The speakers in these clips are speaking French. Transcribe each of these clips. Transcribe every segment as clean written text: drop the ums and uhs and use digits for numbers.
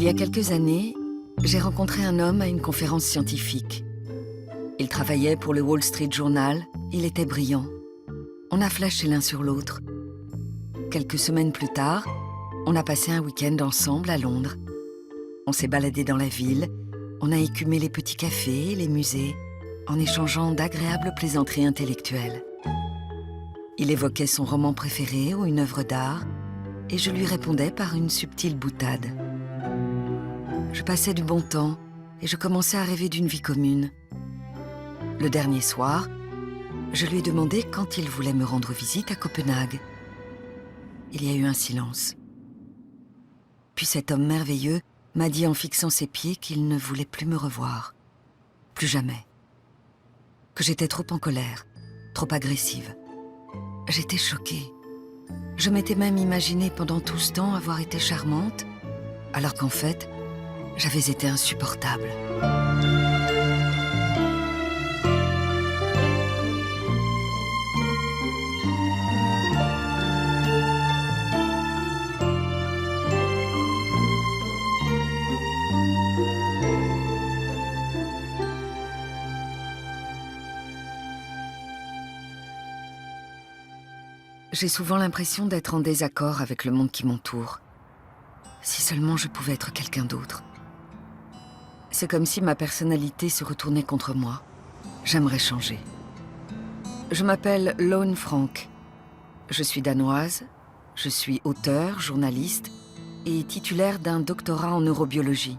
y a quelques années, j'ai rencontré un homme à une conférence scientifique. Il travaillait pour le Wall Street Journal, il était brillant. On a flashé l'un sur l'autre. Quelques semaines plus tard, on a passé un week-end ensemble à Londres. On s'est baladé dans la ville, on a écumé les petits cafés, les musées, en échangeant d'agréables plaisanteries intellectuelles. Il évoquait son roman préféré ou une œuvre d'art, et je lui répondais par une subtile boutade. Je passais du bon temps, et je commençais à rêver d'une vie commune. Le dernier soir, je lui ai demandé quand il voulait me rendre visite à Copenhague. Il y a eu un silence. Puis cet homme merveilleux m'a dit en fixant ses pieds qu'il ne voulait plus me revoir. Plus jamais. Que j'étais trop en colère, trop agressive. J'étais choquée. Je m'étais même imaginée pendant tout ce temps avoir été charmante, alors qu'en fait, j'avais été insupportable. J'ai souvent l'impression d'être en désaccord avec le monde qui m'entoure. Si seulement je pouvais être quelqu'un d'autre. C'est comme si ma personnalité se retournait contre moi. J'aimerais changer. Je m'appelle Lone Frank. Je suis danoise, je suis auteure, journaliste et titulaire d'un doctorat en neurobiologie.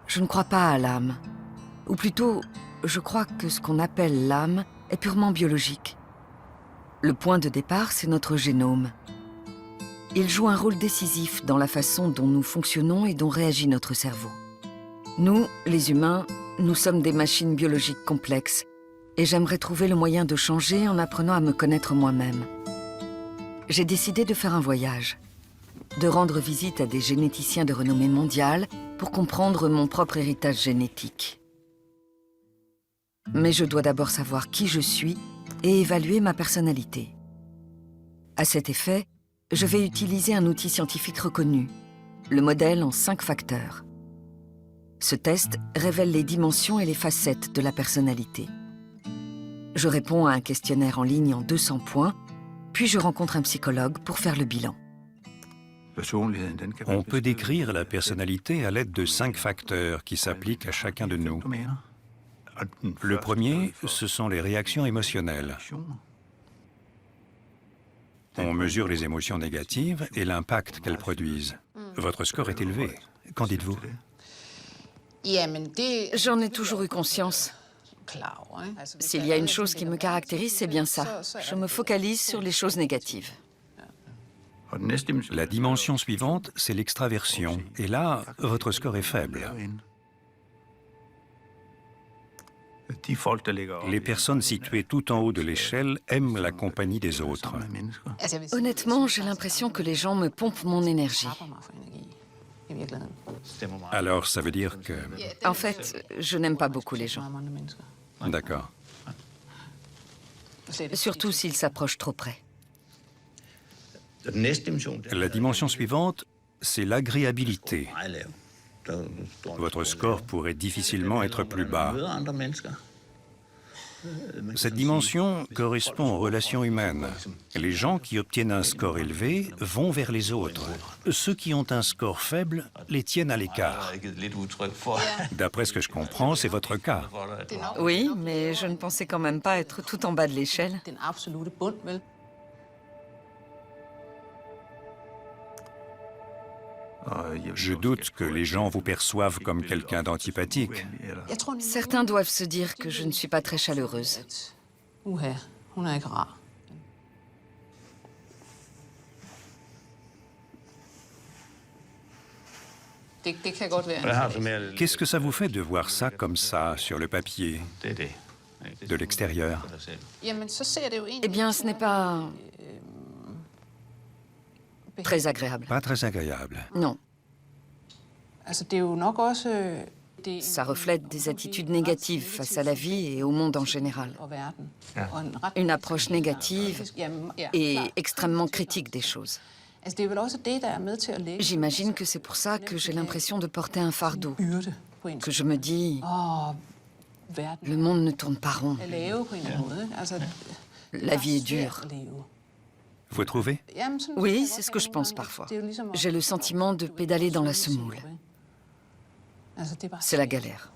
Je ne crois pas à l'âme. Ou plutôt, je crois que ce qu'on appelle l'âme est purement biologique. Le point de départ, c'est notre génome. Il joue un rôle décisif dans la façon dont nous fonctionnons et dont réagit notre cerveau. Nous, les humains, nous sommes des machines biologiques complexes et j'aimerais trouver le moyen de changer en apprenant à me connaître moi-même. J'ai décidé de faire un voyage, de rendre visite à des généticiens de renommée mondiale pour comprendre mon propre héritage génétique. Mais je dois d'abord savoir qui je suis et évaluer ma personnalité. À cet effet, je vais utiliser un outil scientifique reconnu, le modèle en 5 facteurs. Ce test révèle les dimensions et les facettes de la personnalité. Je réponds à un questionnaire en ligne en 200 points, puis je rencontre un psychologue pour faire le bilan. On peut décrire la personnalité à l'aide de 5 facteurs qui s'appliquent à chacun de nous. Le premier, ce sont les réactions émotionnelles. On mesure les émotions négatives et l'impact qu'elles produisent. Votre score est élevé. Qu'en dites-vous? J'en ai toujours eu conscience. S'il y a une chose qui me caractérise, c'est bien ça. Je me focalise sur les choses négatives. La dimension suivante, c'est l'extraversion. Et là, votre score est faible. Les personnes situées tout en haut de l'échelle aiment la compagnie des autres. Honnêtement, j'ai l'impression que les gens me pompent mon énergie. Alors, ça veut dire que... En fait, je n'aime pas beaucoup les gens. D'accord. Surtout s'ils s'approchent trop près. La dimension suivante, c'est l'agréabilité. Votre score pourrait difficilement être plus bas. Cette dimension correspond aux relations humaines. Les gens qui obtiennent un score élevé vont vers les autres. Ceux qui ont un score faible les tiennent à l'écart. D'après ce que je comprends, c'est votre cas. Oui, mais je ne pensais quand même pas être tout en bas de l'échelle. Je doute que les gens vous perçoivent comme quelqu'un d'antipathique. Certains doivent se dire que je ne suis pas très chaleureuse. Qu'est-ce que ça vous fait de voir ça comme ça, sur le papier, de l'extérieur? Eh bien, ce n'est pas très agréable. Pas très agréable. Non. Ça reflète des attitudes négatives face à la vie et au monde en général. Une approche négative et extrêmement critique des choses. J'imagine que c'est pour ça que j'ai l'impression de porter un fardeau, que je me dis, le monde ne tourne pas rond, la vie est dure. Vous trouvez? Oui, c'est ce que je pense parfois. J'ai le sentiment de pédaler dans la semoule. C'est la galère.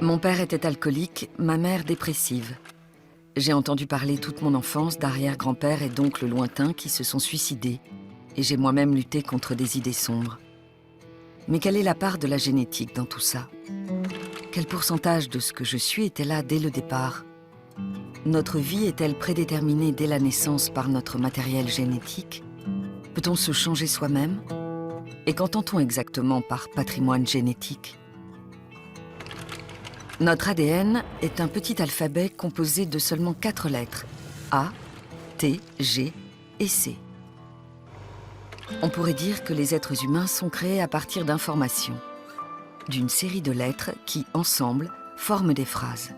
Mon père était alcoolique, ma mère dépressive. J'ai entendu parler toute mon enfance d'arrière-grand-père et d'oncles lointains qui se sont suicidés, et j'ai moi-même lutté contre des idées sombres. Mais quelle est la part de la génétique dans tout ça? Quel pourcentage de ce que je suis était là dès le départ? Notre vie est-elle prédéterminée dès la naissance par notre matériel génétique? Peut-on se changer soi-même? Et qu'entend-on exactement par patrimoine génétique? Notre ADN est un petit alphabet composé de seulement 4 lettres, A, T, G et C. On pourrait dire que les êtres humains sont créés à partir d'informations, d'une série de lettres qui, ensemble, forment des phrases.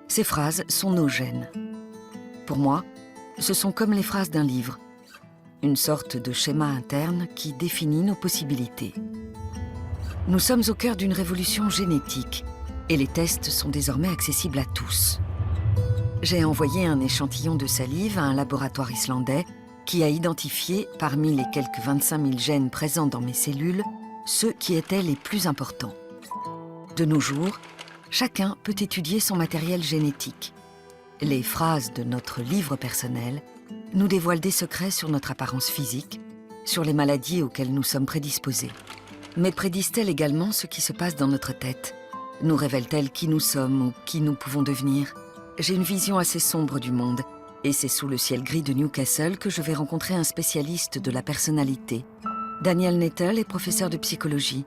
Ces phrases sont nos gènes. Pour moi, ce sont comme les phrases d'un livre, une sorte de schéma interne qui définit nos possibilités. Nous sommes au cœur d'une révolution génétique et les tests sont désormais accessibles à tous. J'ai envoyé un échantillon de salive à un laboratoire islandais qui a identifié, parmi les quelques 25 000 gènes présents dans mes cellules, ceux qui étaient les plus importants. De nos jours, chacun peut étudier son matériel génétique. Les phrases de notre livre personnel nous dévoilent des secrets sur notre apparence physique, sur les maladies auxquelles nous sommes prédisposés. Mais prédisent-elles également ce qui se passe dans notre tête? Nous révèlent-elles qui nous sommes ou qui nous pouvons devenir? J'ai une vision assez sombre du monde, et c'est sous le ciel gris de Newcastle que je vais rencontrer un spécialiste de la personnalité. Daniel Nettle est professeur de psychologie.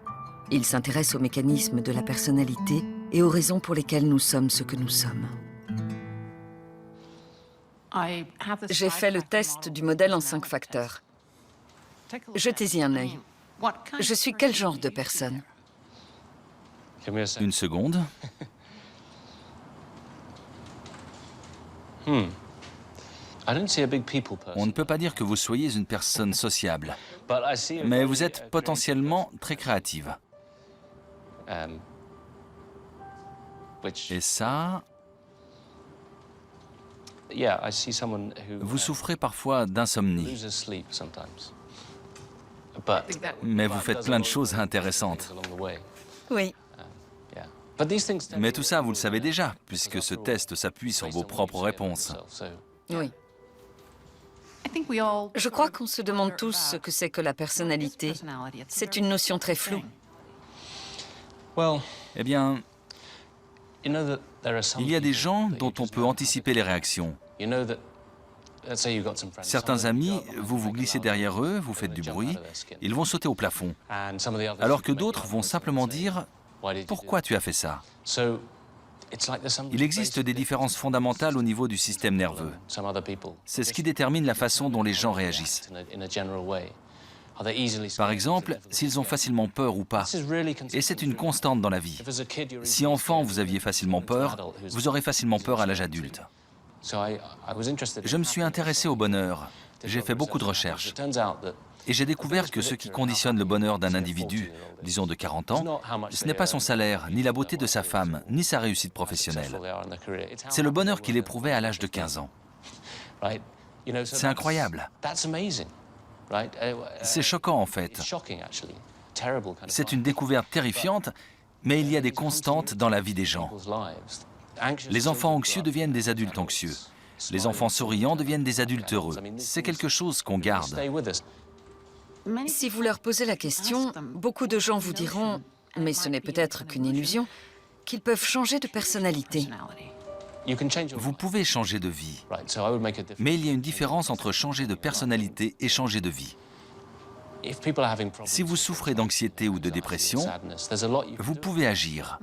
Il s'intéresse aux mécanismes de la personnalité et aux raisons pour lesquelles nous sommes ce que nous sommes. J'ai fait le test du modèle en 5 facteurs. Jetez-y un œil. Je suis quel genre de personne? Une seconde. On ne peut pas dire que vous soyez une personne sociable, mais vous êtes potentiellement très créative. Et ça, vous souffrez parfois d'insomnie, mais vous faites plein de choses intéressantes. Oui. Mais tout ça, vous le savez déjà, puisque ce test s'appuie sur vos propres réponses. Oui. Je crois qu'on se demande tous ce que c'est que la personnalité. C'est une notion très floue. Eh bien, il y a des gens dont on peut anticiper les réactions. Certains amis, vous vous glissez derrière eux, vous faites du bruit, ils vont sauter au plafond. Alors que d'autres vont simplement dire « Pourquoi tu as fait ça ?» Il existe des différences fondamentales au niveau du système nerveux. C'est ce qui détermine la façon dont les gens réagissent. Par exemple, s'ils ont facilement peur ou pas. Et c'est une constante dans la vie. Si enfant vous aviez facilement peur, vous aurez facilement peur à l'âge adulte. Je me suis intéressé au bonheur. J'ai fait beaucoup de recherches. Et j'ai découvert que ce qui conditionne le bonheur d'un individu, disons de 40 ans, ce n'est pas son salaire, ni la beauté de sa femme, ni sa réussite professionnelle. C'est le bonheur qu'il éprouvait à l'âge de 15 ans. C'est incroyable. C'est choquant en fait. C'est une découverte terrifiante, mais il y a des constantes dans la vie des gens. Les enfants anxieux deviennent des adultes anxieux. Les enfants souriants deviennent des adultes heureux. C'est quelque chose qu'on garde. Si vous leur posez la question, beaucoup de gens vous diront, mais ce n'est peut-être qu'une illusion, qu'ils peuvent changer de personnalité. Vous pouvez changer de vie, mais il y a une différence entre changer de personnalité et changer de vie. Si vous souffrez d'anxiété ou de dépression, vous pouvez agir.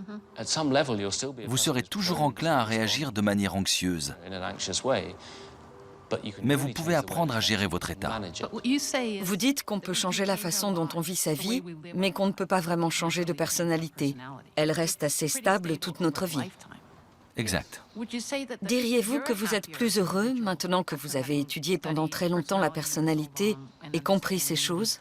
Vous serez toujours enclin à réagir de manière anxieuse. Mais vous pouvez apprendre à gérer votre état. Vous dites qu'on peut changer la façon dont on vit sa vie, mais qu'on ne peut pas vraiment changer de personnalité. Elle reste assez stable toute notre vie. Exact. Diriez-vous que vous êtes plus heureux maintenant que vous avez étudié pendant très longtemps la personnalité et compris ces choses?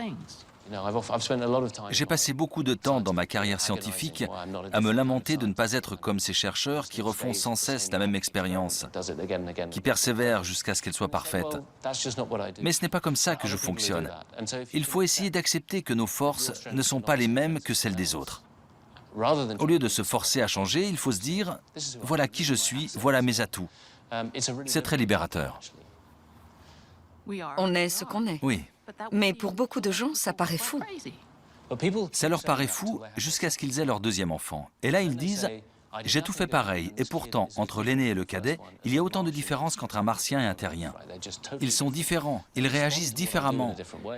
J'ai passé beaucoup de temps dans ma carrière scientifique à me lamenter de ne pas être comme ces chercheurs qui refont sans cesse la même expérience, qui persévèrent jusqu'à ce qu'elle soit parfaite. Mais ce n'est pas comme ça que je fonctionne. Il faut essayer d'accepter que nos forces ne sont pas les mêmes que celles des autres. Au lieu de se forcer à changer, il faut se dire « voilà qui je suis, voilà mes atouts ». C'est très libérateur. On est ce qu'on est. Oui. Mais pour beaucoup de gens, ça paraît fou. Ça leur paraît fou jusqu'à ce qu'ils aient leur deuxième enfant. Et là, ils disent « j'ai tout fait pareil, et pourtant, entre l'aîné et le cadet, il y a autant de différences qu'entre un martien et un terrien. Ils sont différents, ils réagissent différemment.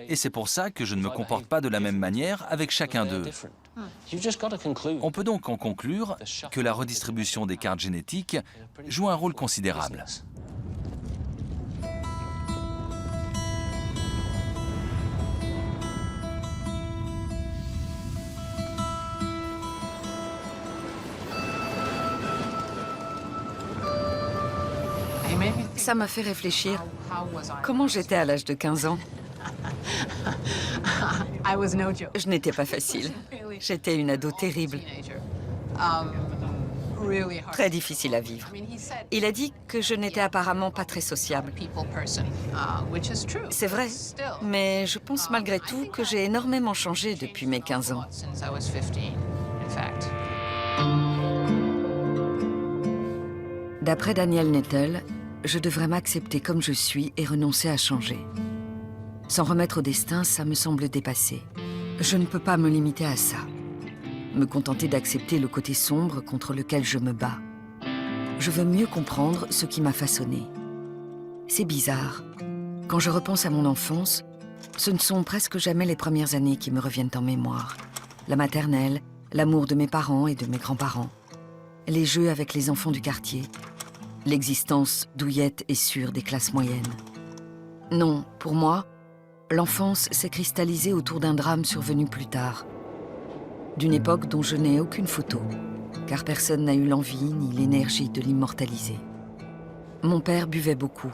Et c'est pour ça que je ne me comporte pas de la même manière avec chacun d'eux. » On peut donc en conclure que la redistribution des cartes génétiques joue un rôle considérable. Ça m'a fait réfléchir. Comment j'étais à l'âge de 15 ans? Je n'étais pas facile. J'étais une ado terrible. Très difficile à vivre. Il a dit que je n'étais apparemment pas très sociable. C'est vrai, mais je pense malgré tout que j'ai énormément changé depuis mes 15 ans. D'après Daniel Nettle, je devrais m'accepter comme je suis et renoncer à changer. S'en remettre au destin, ça me semble dépassé. Je ne peux pas me limiter à ça. Me contenter d'accepter le côté sombre contre lequel je me bats. Je veux mieux comprendre ce qui m'a façonné. C'est bizarre. Quand je repense à mon enfance, ce ne sont presque jamais les premières années qui me reviennent en mémoire. La maternelle, l'amour de mes parents et de mes grands-parents, les jeux avec les enfants du quartier, l'existence douillette et sûre des classes moyennes. Non, pour moi, l'enfance s'est cristallisée autour d'un drame survenu plus tard, d'une époque dont je n'ai aucune photo, car personne n'a eu l'envie ni l'énergie de l'immortaliser. Mon père buvait beaucoup.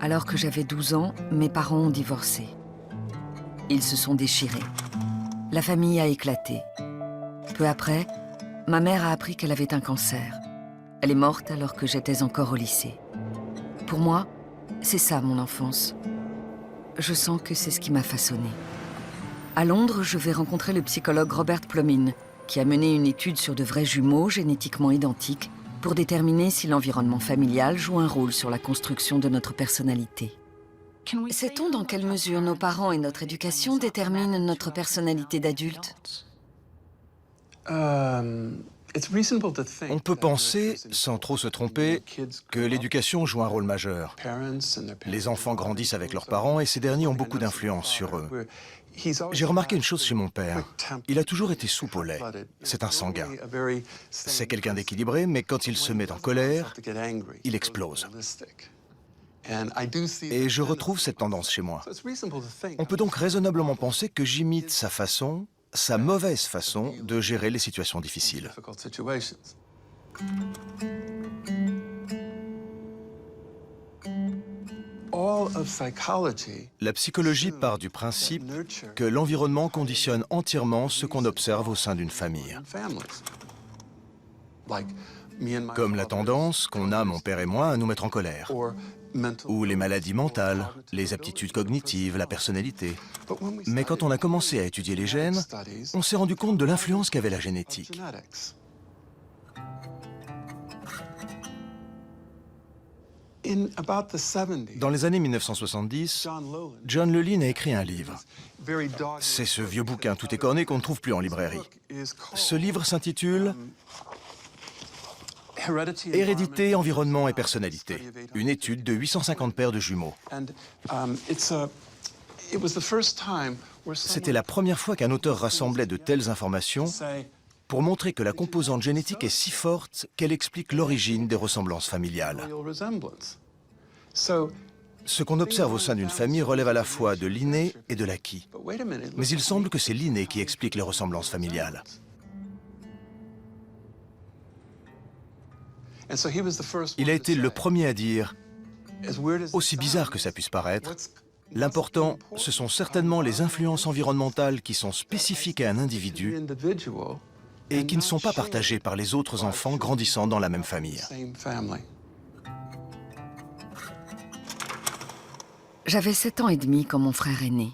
Alors que j'avais 12 ans, mes parents ont divorcé. Ils se sont déchirés. La famille a éclaté. Peu après, ma mère a appris qu'elle avait un cancer. Elle est morte alors que j'étais encore au lycée. Pour moi, c'est ça mon enfance. Je sens que c'est ce qui m'a façonnée. À Londres, je vais rencontrer le psychologue Robert Plomin, qui a mené une étude sur de vrais jumeaux génétiquement identiques pour déterminer si l'environnement familial joue un rôle sur la construction de notre personnalité. Sait-on dans quelle mesure nos parents et notre éducation déterminent notre personnalité d'adulte? On peut penser, sans trop se tromper, que l'éducation joue un rôle majeur. Les enfants grandissent avec leurs parents et ces derniers ont beaucoup d'influence sur eux. J'ai remarqué une chose chez mon père. Il a toujours été soupe au lait. C'est un sanguin. C'est quelqu'un d'équilibré, mais quand il se met en colère, il explose. Et je retrouve cette tendance chez moi. On peut donc raisonnablement penser que j'imite sa façon, sa mauvaise façon de gérer les situations difficiles. La psychologie part du principe que l'environnement conditionne entièrement ce qu'on observe au sein d'une famille. Comme la tendance qu'ont a, mon père et moi, à nous mettre en colère. Ou les maladies mentales, les aptitudes cognitives, la personnalité. Mais quand on a commencé à étudier les gènes, on s'est rendu compte de l'influence qu'avait la génétique. Dans les années 1970, John Lewin a écrit un livre. C'est ce vieux bouquin tout écorné qu'on ne trouve plus en librairie. Ce livre s'intitule Hérédité, environnement et personnalité, une étude de 850 paires de jumeaux. C'était la première fois qu'un auteur rassemblait de telles informations pour montrer que la composante génétique est si forte qu'elle explique l'origine des ressemblances familiales. Ce qu'on observe au sein d'une famille relève à la fois de l'inné et de l'acquis. Mais il semble que c'est l'inné qui explique les ressemblances familiales. Il a été le premier à dire, aussi bizarre que ça puisse paraître, l'important, ce sont certainement les influences environnementales qui sont spécifiques à un individu et qui ne sont pas partagées par les autres enfants grandissant dans la même famille. J'avais 7 ans et demi quand mon frère est né.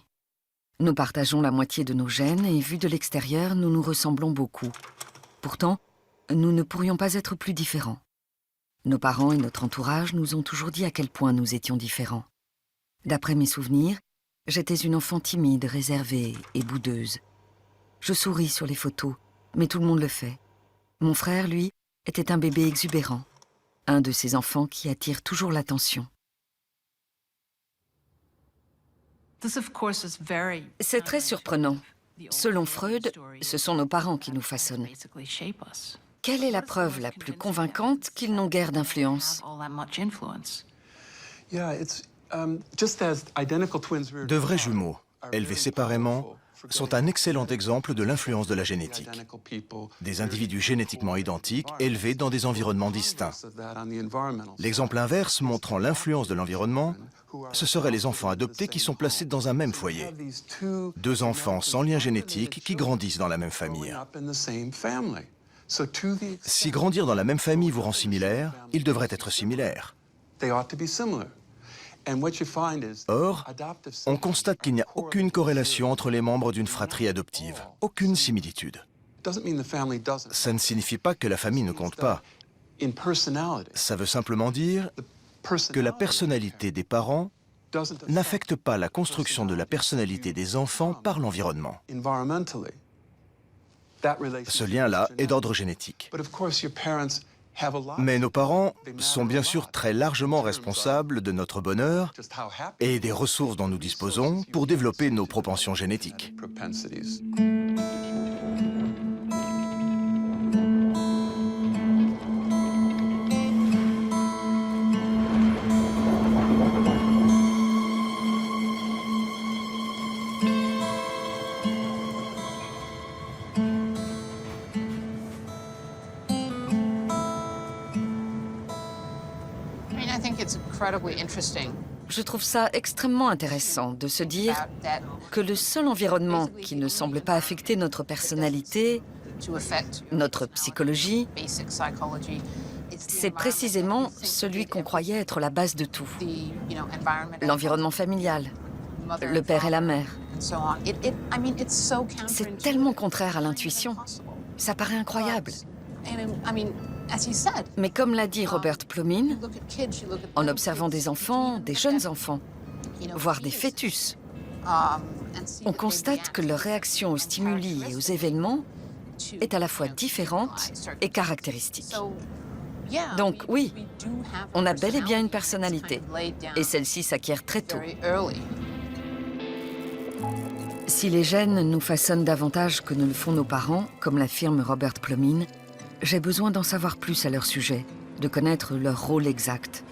Nous partageons la moitié de nos gènes et vu de l'extérieur, nous nous ressemblons beaucoup. Pourtant, nous ne pourrions pas être plus différents. Nos parents et notre entourage nous ont toujours dit à quel point nous étions différents. D'après mes souvenirs, j'étais une enfant timide, réservée et boudeuse. Je souris sur les photos, mais tout le monde le fait. Mon frère, lui, était un bébé exubérant, un de ces enfants qui attirent toujours l'attention. C'est très surprenant. Selon Freud, ce sont nos parents qui nous façonnent. Quelle est la preuve la plus convaincante qu'ils n'ont guère d'influence? De vrais jumeaux, élevés séparément, sont un excellent exemple de l'influence de la génétique. Des individus génétiquement identiques élevés dans des environnements distincts. L'exemple inverse montrant l'influence de l'environnement, ce seraient les enfants adoptés qui sont placés dans un même foyer. Deux enfants sans lien génétique qui grandissent dans la même famille. Si grandir dans la même famille vous rend similaire, ils devraient être similaires. Or, on constate qu'il n'y a aucune corrélation entre les membres d'une fratrie adoptive, aucune similitude. Ça ne signifie pas que la famille ne compte pas. Ça veut simplement dire que la personnalité des parents n'affecte pas la construction de la personnalité des enfants par l'environnement. Ce lien-là est d'ordre génétique. Mais nos parents sont bien sûr très largement responsables de notre bonheur et des ressources dont nous disposons pour développer nos propensions génétiques. Je trouve ça extrêmement intéressant de se dire que le seul environnement qui ne semble pas affecter notre personnalité, notre psychologie, c'est précisément celui qu'on croyait être la base de tout. L'environnement familial, le père et la mère. C'est tellement contraire à l'intuition. Ça paraît incroyable. Mais comme l'a dit Robert Plomin, en observant des enfants, des jeunes enfants, voire des fœtus, on constate que leur réaction aux stimuli et aux événements est à la fois différente et caractéristique. Donc oui, on a bel et bien une personnalité, et celle-ci s'acquiert très tôt. Si les gènes nous façonnent davantage que ne le font nos parents, comme l'affirme Robert Plomin, j'ai besoin d'en savoir plus à leur sujet, de connaître leur rôle exact.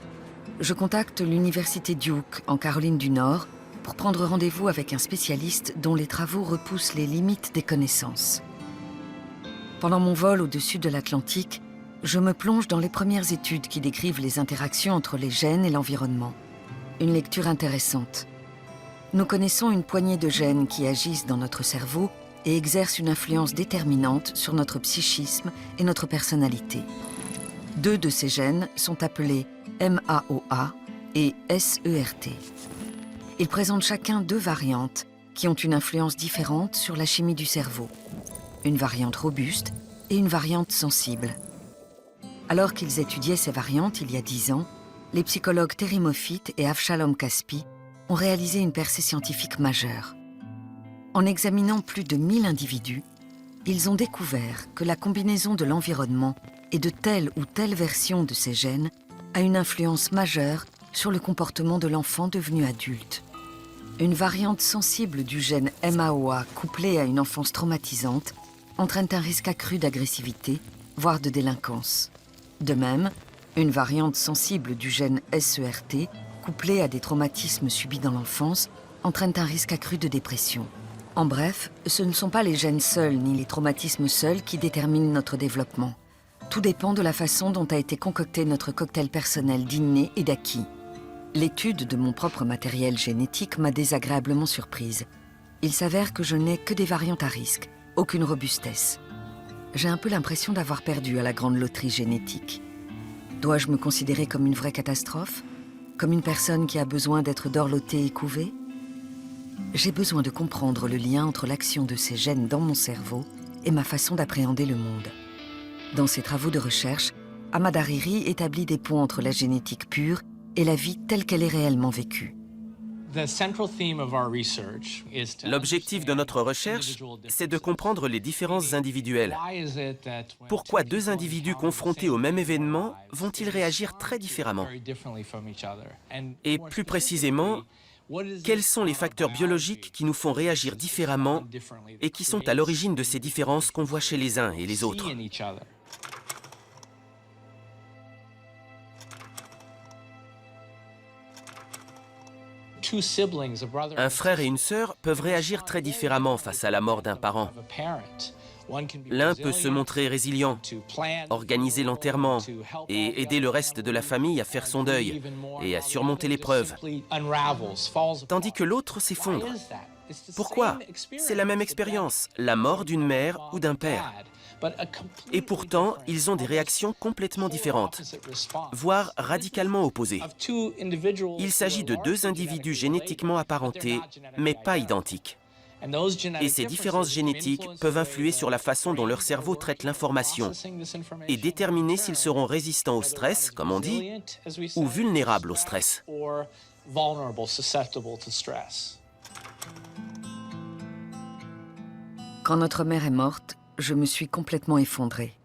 Je contacte l'université Duke, en Caroline du Nord, pour prendre rendez-vous avec un spécialiste dont les travaux repoussent les limites des connaissances. Pendant mon vol au-dessus de l'Atlantique, je me plonge dans les premières études qui décrivent les interactions entre les gènes et l'environnement. Une lecture intéressante. Nous connaissons une poignée de gènes qui agissent dans notre cerveau et exercent une influence déterminante sur notre psychisme et notre personnalité. 2 de ces gènes sont appelés MAOA et SERT. Ils présentent chacun 2 variantes qui ont une influence différente sur la chimie du cerveau. Une variante robuste et une variante sensible. Alors qu'ils étudiaient ces variantes il y a 10 ans, les psychologues Terry Moffitt et Avshalom Caspi ont réalisé une percée scientifique majeure. En examinant plus de 1000 individus, ils ont découvert que la combinaison de l'environnement et de telle ou telle version de ces gènes a une influence majeure sur le comportement de l'enfant devenu adulte. Une variante sensible du gène MAOA couplée à une enfance traumatisante entraîne un risque accru d'agressivité, voire de délinquance. De même, une variante sensible du gène SERT couplée à des traumatismes subis dans l'enfance entraîne un risque accru de dépression. En bref, ce ne sont pas les gènes seuls ni les traumatismes seuls qui déterminent notre développement. Tout dépend de la façon dont a été concocté notre cocktail personnel d'inné et d'acquis. L'étude de mon propre matériel génétique m'a désagréablement surprise. Il s'avère que je n'ai que des variantes à risque, aucune robustesse. J'ai un peu l'impression d'avoir perdu à la grande loterie génétique. Dois-je me considérer comme une vraie catastrophe? Comme une personne qui a besoin d'être dorlotée et couvée? J'ai besoin de comprendre le lien entre l'action de ces gènes dans mon cerveau et ma façon d'appréhender le monde. Dans ses travaux de recherche, Ahmad Hariri établit des ponts entre la génétique pure et la vie telle qu'elle est réellement vécue. L'objectif de notre recherche, c'est de comprendre les différences individuelles. Pourquoi deux individus confrontés au même événement vont-ils réagir très différemment? Et plus précisément, quels sont les facteurs biologiques qui nous font réagir différemment et qui sont à l'origine de ces différences qu'on voit chez les uns et les autres? Un frère et une sœur peuvent réagir très différemment face à la mort d'un parent. L'un peut se montrer résilient, organiser l'enterrement et aider le reste de la famille à faire son deuil et à surmonter l'épreuve, tandis que l'autre s'effondre. Pourquoi? C'est la même expérience, la mort d'une mère ou d'un père. Et pourtant, ils ont des réactions complètement différentes, voire radicalement opposées. Il s'agit de deux individus génétiquement apparentés, mais pas identiques. Et ces différences génétiques peuvent influer sur la façon dont leur cerveau traite l'information et déterminer s'ils seront résistants au stress, comme on dit, ou vulnérables au stress. Quand notre mère est morte, je me suis complètement effondrée.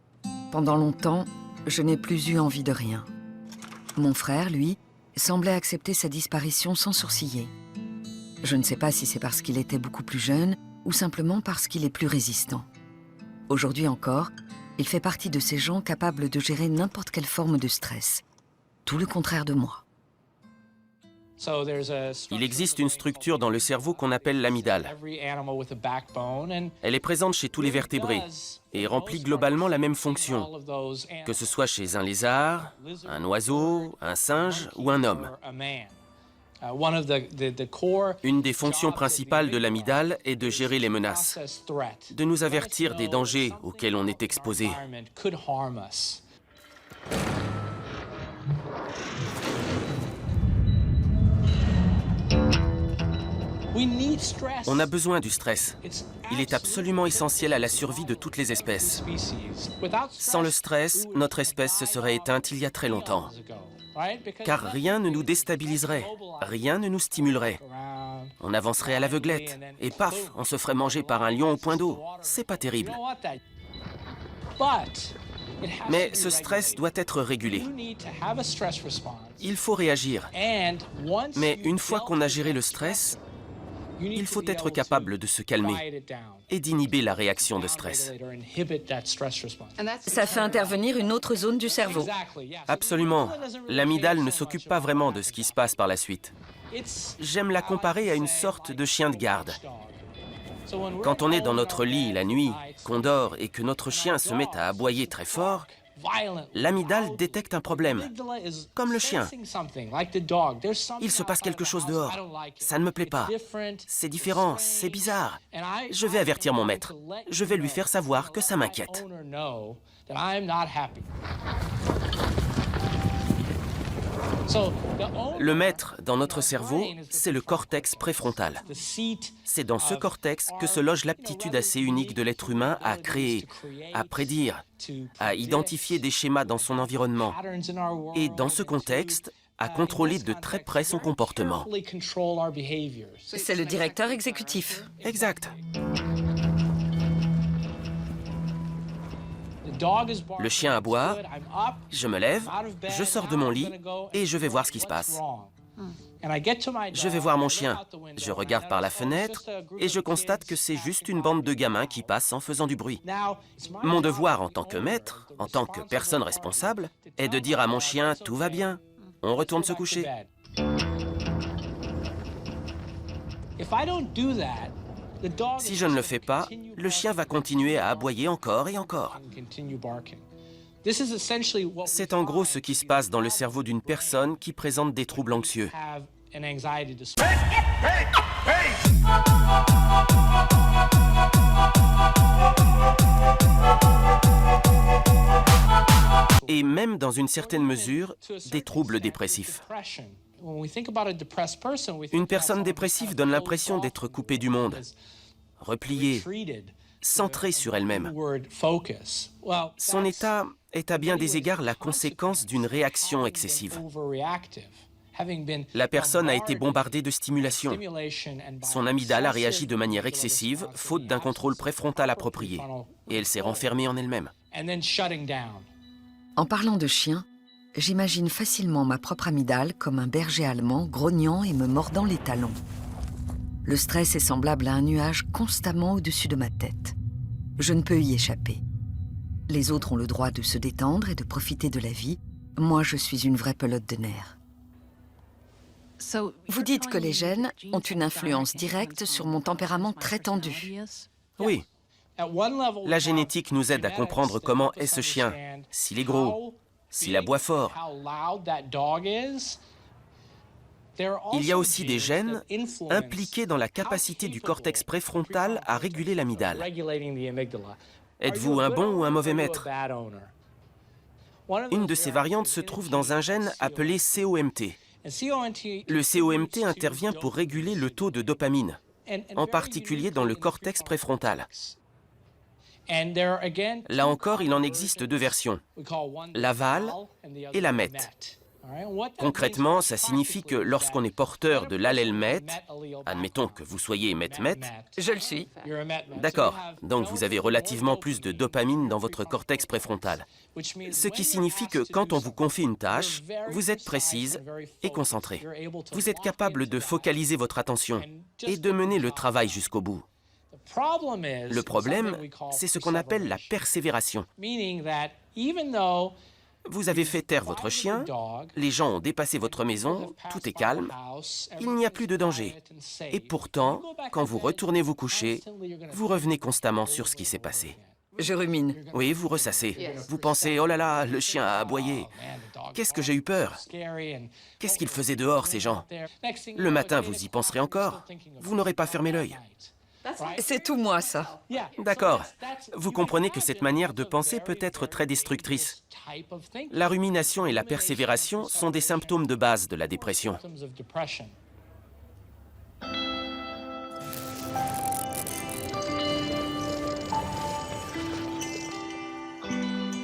Pendant longtemps, je n'ai plus eu envie de rien. Mon frère, lui, semblait accepter sa disparition sans sourciller. Je ne sais pas si c'est parce qu'il était beaucoup plus jeune ou simplement parce qu'il est plus résistant. Aujourd'hui encore, il fait partie de ces gens capables de gérer n'importe quelle forme de stress. Tout le contraire de moi. Il existe une structure dans le cerveau qu'on appelle l'amygdale. Elle est présente chez tous les vertébrés et remplit globalement la même fonction, que ce soit chez un lézard, un oiseau, un singe ou un homme. Une des fonctions principales de l'amygdale est de gérer les menaces, de nous avertir des dangers auxquels on est exposé. On a besoin du stress. Il est absolument essentiel à la survie de toutes les espèces. Sans le stress, notre espèce se serait éteinte il y a très longtemps. Car rien ne nous déstabiliserait, rien ne nous stimulerait. On avancerait à l'aveuglette, et paf, on se ferait manger par un lion au point d'eau. C'est pas terrible. Mais ce stress doit être régulé. Il faut réagir. Mais une fois qu'on a géré le stress, il faut être capable de se calmer et d'inhiber la réaction de stress. Ça fait intervenir une autre zone du cerveau. Absolument. L'amygdale ne s'occupe pas vraiment de ce qui se passe par la suite. J'aime la comparer à une sorte de chien de garde. Quand on est dans notre lit la nuit, qu'on dort et que notre chien se met à aboyer très fort, l'amygdale détecte un problème, comme le chien. Il se passe quelque chose dehors. Ça ne me plaît pas. C'est différent, c'est bizarre. Je vais avertir mon maître. Je vais lui faire savoir que ça m'inquiète. Le maître dans notre cerveau, c'est le cortex préfrontal. C'est dans ce cortex que se loge l'aptitude assez unique de l'être humain à créer, à prédire, à identifier des schémas dans son environnement et, dans ce contexte, à contrôler de très près son comportement. C'est le directeur exécutif. Exact. Le chien aboie, je me lève, je sors de mon lit et je vais voir ce qui se passe. Je vais voir mon chien, je regarde par la fenêtre et je constate que c'est juste une bande de gamins qui passent en faisant du bruit. Mon devoir en tant que maître, en tant que personne responsable, est de dire à mon chien « tout va bien, on retourne se coucher ». Si je ne le fais pas, le chien va continuer à aboyer encore et encore. C'est en gros ce qui se passe dans le cerveau d'une personne qui présente des troubles anxieux. Et même dans une certaine mesure, des troubles dépressifs. Une personne dépressive donne l'impression d'être coupée du monde, repliée, centrée sur elle-même. Son état est à bien des égards la conséquence d'une réaction excessive. La personne a été bombardée de stimulation. Son amygdale a réagi de manière excessive, faute d'un contrôle préfrontal approprié. Et elle s'est renfermée en elle-même. En parlant de chien, j'imagine facilement ma propre amygdale comme un berger allemand grognant et me mordant les talons. Le stress est semblable à un nuage constamment au-dessus de ma tête. Je ne peux y échapper. Les autres ont le droit de se détendre et de profiter de la vie. Moi, je suis une vraie pelote de nerfs. Vous dites que les gènes ont une influence directe sur mon tempérament très tendu. Oui. La génétique nous aide à comprendre comment est ce chien, s'il est gros, s'il aboie fort. Il y a aussi des gènes impliqués dans la capacité du cortex préfrontal à réguler l'amygdale. Êtes-vous un bon ou un mauvais maître? Une de ces variantes se trouve dans un gène appelé COMT. Le COMT intervient pour réguler le taux de dopamine, en particulier dans le cortex préfrontal. Là encore, il en existe deux versions, la VAL et la MET. Concrètement, ça signifie que lorsqu'on est porteur de l'allèle MET, admettons que vous soyez MET-MET. Je le suis. D'accord, donc vous avez relativement plus de dopamine dans votre cortex préfrontal. Ce qui signifie que quand on vous confie une tâche, vous êtes précise et concentrée. Vous êtes capable de focaliser votre attention et de mener le travail jusqu'au bout. Le problème, c'est ce qu'on appelle la persévération. Vous avez fait taire votre chien, les gens ont dépassé votre maison, tout est calme, il n'y a plus de danger. Et pourtant, quand vous retournez vous coucher, vous revenez constamment sur ce qui s'est passé. Je rumine. Oui, vous ressassez. Vous pensez, oh là là, le chien a aboyé. Qu'est-ce que j'ai eu peur? Qu'est-ce qu'ils faisaient dehors, ces gens? Le matin, vous y penserez encore. Vous n'aurez pas fermé l'œil. C'est tout moi, ça. D'accord. Vous comprenez que cette manière de penser peut être très destructrice. La rumination et la persévération sont des symptômes de base de la dépression.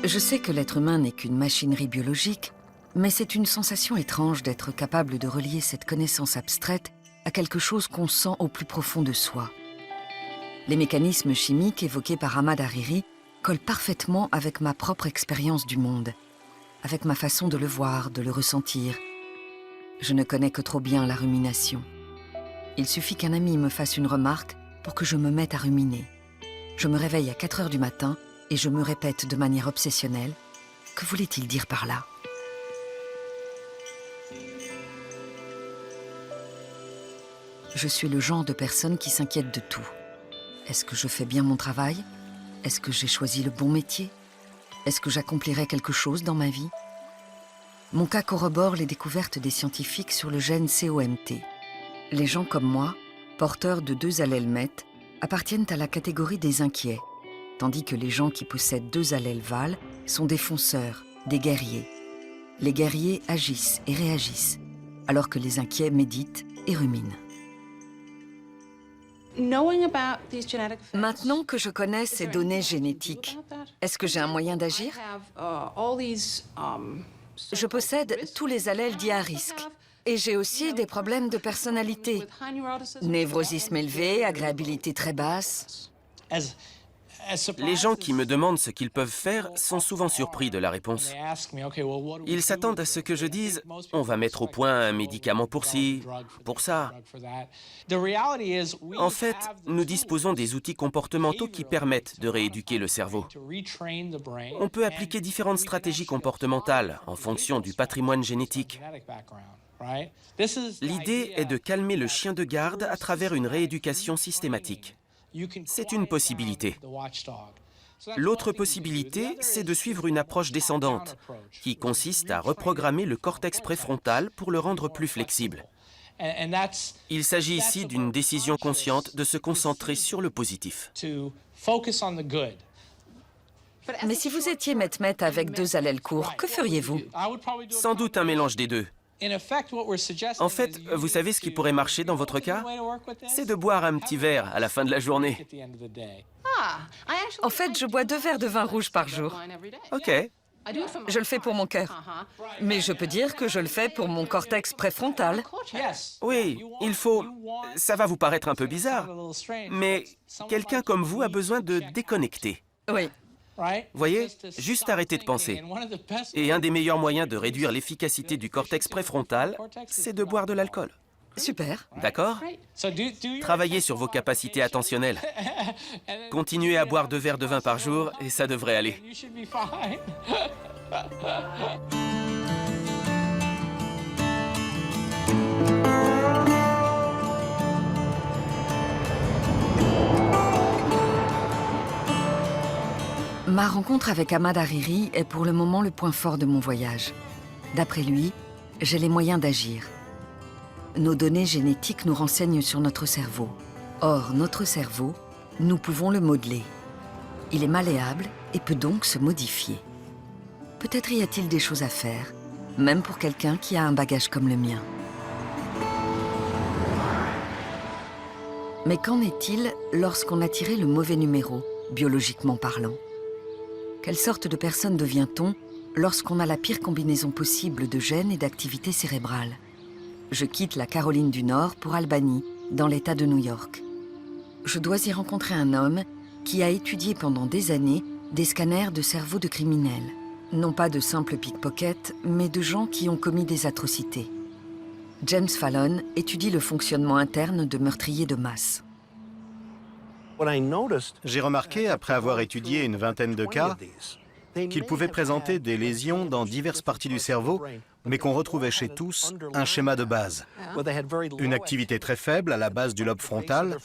Je sais que l'être humain n'est qu'une machinerie biologique, mais c'est une sensation étrange d'être capable de relier cette connaissance abstraite à quelque chose qu'on sent au plus profond de soi. Les mécanismes chimiques évoqués par Ahmad Hariri collent parfaitement avec ma propre expérience du monde, avec ma façon de le voir, de le ressentir. Je ne connais que trop bien la rumination. Il suffit qu'un ami me fasse une remarque pour que je me mette à ruminer. Je me réveille à 4 heures du matin et je me répète de manière obsessionnelle « Que voulait-il dire par là ?» Je suis le genre de personne qui s'inquiète de tout. Est-ce que je fais bien mon travail? Est-ce que j'ai choisi le bon métier? Est-ce que j'accomplirai quelque chose dans ma vie? Mon cas corrobore les découvertes des scientifiques sur le gène COMT. Les gens comme moi, porteurs de 2 allèles MET, appartiennent à la catégorie des inquiets, tandis que les gens qui possèdent 2 allèles VAL sont des fonceurs, des guerriers. Les guerriers agissent et réagissent, alors que les inquiets méditent et ruminent. Maintenant que je connais ces données génétiques, est-ce que j'ai un moyen d'agir? Je possède tous les allèles dits à risque. Et j'ai aussi des problèmes de personnalité. Névrosisme élevé, agréabilité très basse. Les gens qui me demandent ce qu'ils peuvent faire sont souvent surpris de la réponse. Ils s'attendent à ce que je dise « on va mettre au point un médicament pour ci, pour ça ». En fait, nous disposons des outils comportementaux qui permettent de rééduquer le cerveau. On peut appliquer différentes stratégies comportementales en fonction du patrimoine génétique. L'idée est de calmer le chien de garde à travers une rééducation systématique. C'est une possibilité. L'autre possibilité, c'est de suivre une approche descendante, qui consiste à reprogrammer le cortex préfrontal pour le rendre plus flexible. Il s'agit ici d'une décision consciente de se concentrer sur le positif. Mais si vous étiez meth-meth avec 2 allèles courts, que feriez-vous? Sans doute un mélange des deux. En fait, vous savez ce qui pourrait marcher dans votre cas? C'est de boire un petit verre à la fin de la journée. En fait, je bois 2 verres de vin rouge par jour. Ok. Je le fais pour mon cœur. Mais je peux dire que je le fais pour mon cortex préfrontal. Oui, il faut... Ça va vous paraître un peu bizarre, mais quelqu'un comme vous a besoin de déconnecter. Oui. Voyez, juste arrêter de penser. Et un des meilleurs moyens de réduire l'efficacité du cortex préfrontal, c'est de boire de l'alcool. Super. D'accord? Travaillez sur vos capacités attentionnelles. Continuez à boire 2 verres de vin par jour et ça devrait aller. Ma rencontre avec Ahmad Hariri est pour le moment le point fort de mon voyage. D'après lui, j'ai les moyens d'agir. Nos données génétiques nous renseignent sur notre cerveau. Or, notre cerveau, nous pouvons le modeler. Il est malléable et peut donc se modifier. Peut-être y a-t-il des choses à faire, même pour quelqu'un qui a un bagage comme le mien. Mais qu'en est-il lorsqu'on a tiré le mauvais numéro, biologiquement parlant? Quelle sorte de personne devient-on lorsqu'on a la pire combinaison possible de gènes et d'activité cérébrale? Je quitte la Caroline du Nord pour Albany, dans l'État de New York. Je dois y rencontrer un homme qui a étudié pendant des années des scanners de cerveau de criminels. Non pas de simples pickpockets, mais de gens qui ont commis des atrocités. James Fallon étudie le fonctionnement interne de meurtriers de masse. J'ai remarqué, après avoir étudié une vingtaine de cas, qu'ils pouvaient présenter des lésions dans diverses parties du cerveau, mais qu'on retrouvait chez tous un schéma de base. Une activité très faible à la base du lobe frontal,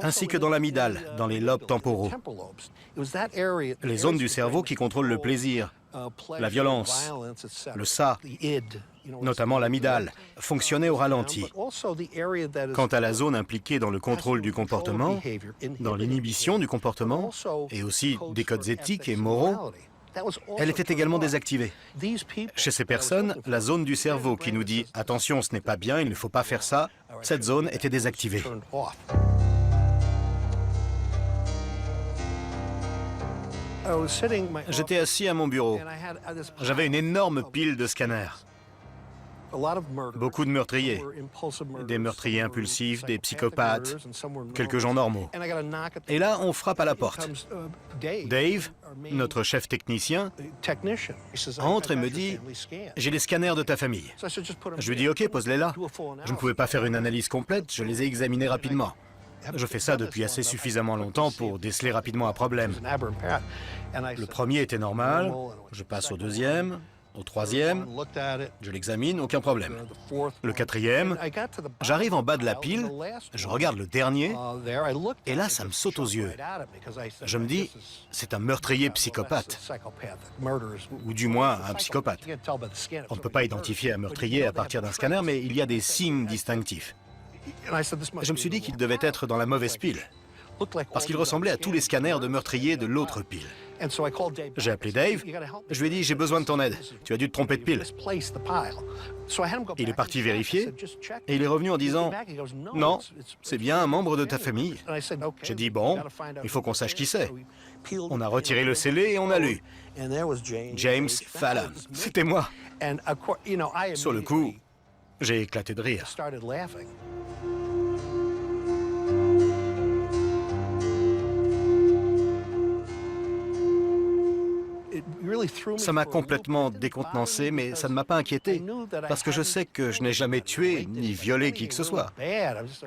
ainsi que dans l'amygdale, dans les lobes temporaux. Les zones du cerveau qui contrôlent le plaisir, la violence, le ça, notamment l'amygdale, fonctionnaient au ralenti. Quant à la zone impliquée dans le contrôle du comportement, dans l'inhibition du comportement, et aussi des codes éthiques et moraux, elle était également désactivée. Chez ces personnes, la zone du cerveau qui nous dit « attention, ce n'est pas bien, il ne faut pas faire ça », cette zone était désactivée. J'étais assis à mon bureau. J'avais une énorme pile de scanners. Beaucoup de meurtriers. Des meurtriers impulsifs, des psychopathes, quelques gens normaux. Et là, on frappe à la porte. Dave, notre chef technicien, entre et me dit « J'ai les scanners de ta famille ». Je lui dis « Ok, pose-les là ». Je ne pouvais pas faire une analyse complète, je les ai examinés rapidement. Je fais ça depuis assez suffisamment longtemps pour déceler rapidement un problème. Le premier était normal, je passe au deuxième, au troisième, je l'examine, aucun problème. Le quatrième, j'arrive en bas de la pile, je regarde le dernier, et là, ça me saute aux yeux. Je me dis, c'est un meurtrier psychopathe, ou du moins un psychopathe. On ne peut pas identifier un meurtrier à partir d'un scanner, mais il y a des signes distinctifs. Je me suis dit qu'il devait être dans la mauvaise pile, parce qu'il ressemblait à tous les scanners de meurtriers de l'autre pile. J'ai appelé Dave, je lui ai dit « J'ai besoin de ton aide, tu as dû te tromper de pile ». Il est parti vérifier, et il est revenu en disant « Non, c'est bien un membre de ta famille ». J'ai dit « Bon, il faut qu'on sache qui c'est ». On a retiré le scellé et on a lu « James Fallon ». C'était moi. Sur le coup, j'ai éclaté de rire. Ça m'a complètement décontenancé, mais ça ne m'a pas inquiété, parce que je sais que je n'ai jamais tué ni violé qui que ce soit.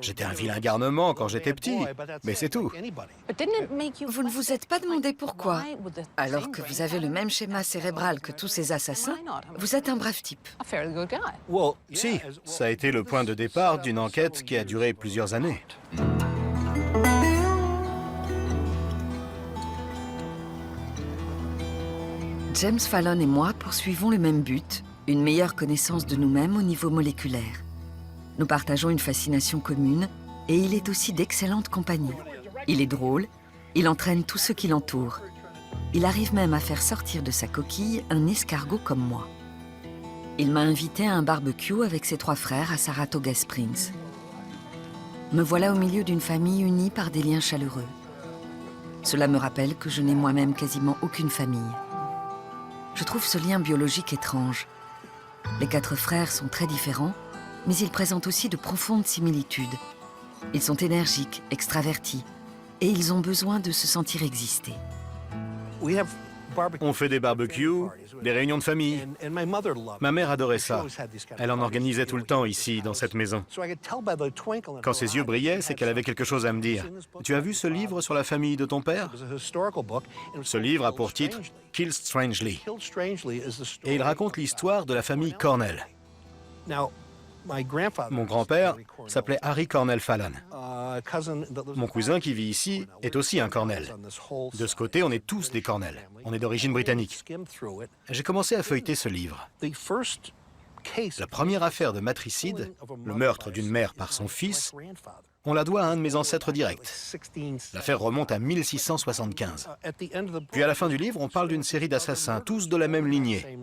J'étais un vilain garnement quand j'étais petit, mais c'est tout. Vous ne vous êtes pas demandé pourquoi, alors que vous avez le même schéma cérébral que tous ces assassins, vous êtes un brave type. Si, ça a été le point de départ d'une enquête qui a duré plusieurs années. James Fallon et moi poursuivons le même but, une meilleure connaissance de nous-mêmes au niveau moléculaire. Nous partageons une fascination commune et il est aussi d'excellente compagnie. Il est drôle, il entraîne tous ceux qui l'entourent. Il arrive même à faire sortir de sa coquille un escargot comme moi. Il m'a invité à un barbecue avec ses 3 frères à Saratoga Springs. Me voilà au milieu d'une famille unie par des liens chaleureux. Cela me rappelle que je n'ai moi-même quasiment aucune famille. Je trouve ce lien biologique étrange. Les 4 frères sont très différents, mais ils présentent aussi de profondes similitudes. Ils sont énergiques, extravertis, et ils ont besoin de se sentir exister. On fait des barbecues, des réunions de famille. Ma mère adorait ça. Elle en organisait tout le temps ici, dans cette maison. Quand ses yeux brillaient, c'est qu'elle avait quelque chose à me dire. Tu as vu ce livre sur la famille de ton père? Ce livre a pour titre « Killed Strangely ». Et il raconte l'histoire de la famille Cornell. Mon grand-père s'appelait Harry Cornell Fallon. Mon cousin qui vit ici est aussi un Cornell. De ce côté, on est tous des Cornell. On est d'origine britannique. J'ai commencé à feuilleter ce livre. La première affaire de matricide, le meurtre d'une mère par son fils, on la doit à un de mes ancêtres directs. L'affaire remonte à 1675. Puis à la fin du livre, on parle d'une série d'assassins, tous de la même lignée.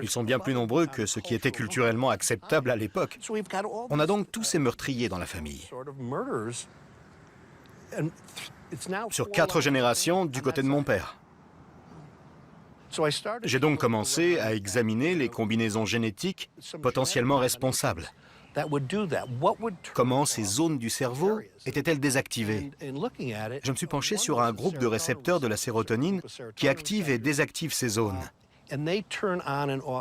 Ils sont bien plus nombreux que ce qui était culturellement acceptable à l'époque. On a donc tous ces meurtriers dans la famille. Sur 4 générations du côté de mon père. J'ai donc commencé à examiner les combinaisons génétiques potentiellement responsables. Comment ces zones du cerveau étaient-elles désactivées? Je me suis penché sur un groupe de récepteurs de la sérotonine qui activent et désactivent ces zones.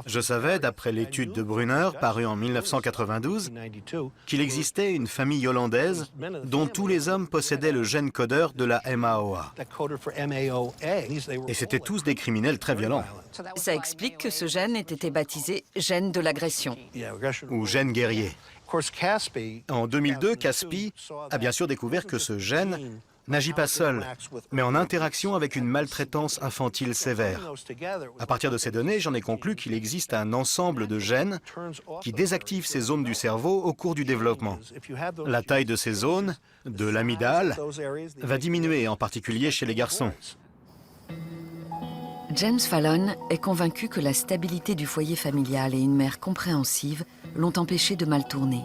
Je savais, d'après l'étude de Brunner, parue en 1992, qu'il existait une famille hollandaise dont tous les hommes possédaient le gène codeur de la MAOA. Et c'étaient tous des criminels très violents. Ça explique que ce gène ait été baptisé gène de l'agression. Ou gène guerrier. En 2002, Caspi a bien sûr découvert que ce gène n'agit pas seul, mais en interaction avec une maltraitance infantile sévère. À partir de ces données, j'en ai conclu qu'il existe un ensemble de gènes qui désactivent ces zones du cerveau au cours du développement. La taille de ces zones, de l'amygdale, va diminuer, en particulier chez les garçons. James Fallon est convaincu que la stabilité du foyer familial et une mère compréhensive l'ont empêché de mal tourner.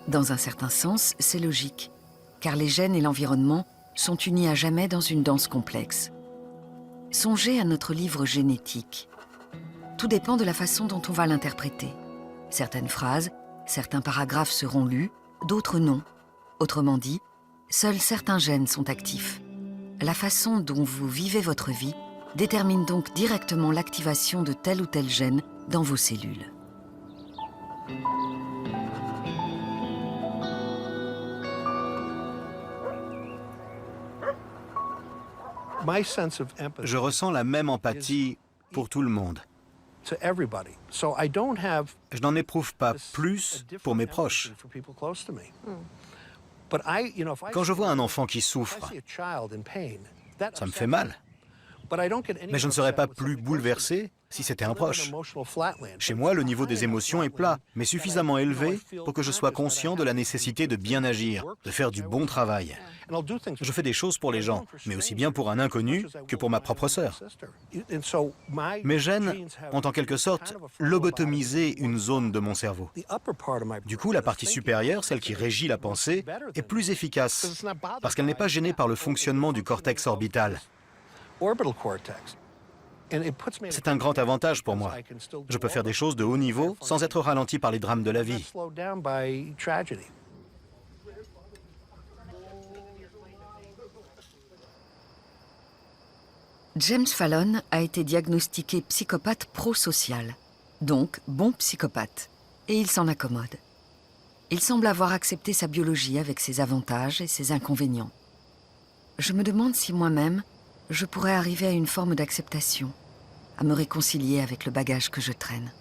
Dans un certain sens, c'est logique, car les gènes et l'environnement sont unis à jamais dans une danse complexe. Songez à notre livre génétique. Tout dépend de la façon dont on va l'interpréter. Certaines phrases, certains paragraphes seront lus, d'autres non. Autrement dit, seuls certains gènes sont actifs. La façon dont vous vivez votre vie détermine donc directement l'activation de tel ou tel gène dans vos cellules. Je ressens la même empathie pour tout le monde. Je n'en éprouve pas plus pour mes proches. Quand je vois un enfant qui souffre, ça me fait mal. Mais je ne serais pas plus bouleversé si c'était un proche. Chez moi, le niveau des émotions est plat, mais suffisamment élevé pour que je sois conscient de la nécessité de bien agir, de faire du bon travail. Je fais des choses pour les gens, mais aussi bien pour un inconnu que pour ma propre sœur. Mes gènes ont en quelque sorte lobotomisé une zone de mon cerveau. Du coup, la partie supérieure, celle qui régit la pensée, est plus efficace, parce qu'elle n'est pas gênée par le fonctionnement du cortex orbital. C'est un grand avantage pour moi. Je peux faire des choses de haut niveau sans être ralenti par les drames de la vie. James Fallon a été diagnostiqué psychopathe prosocial, donc bon psychopathe, et il s'en accommode. Il semble avoir accepté sa biologie avec ses avantages et ses inconvénients. Je me demande si moi-même, je pourrais arriver à une forme d'acceptation, à me réconcilier avec le bagage que je traîne.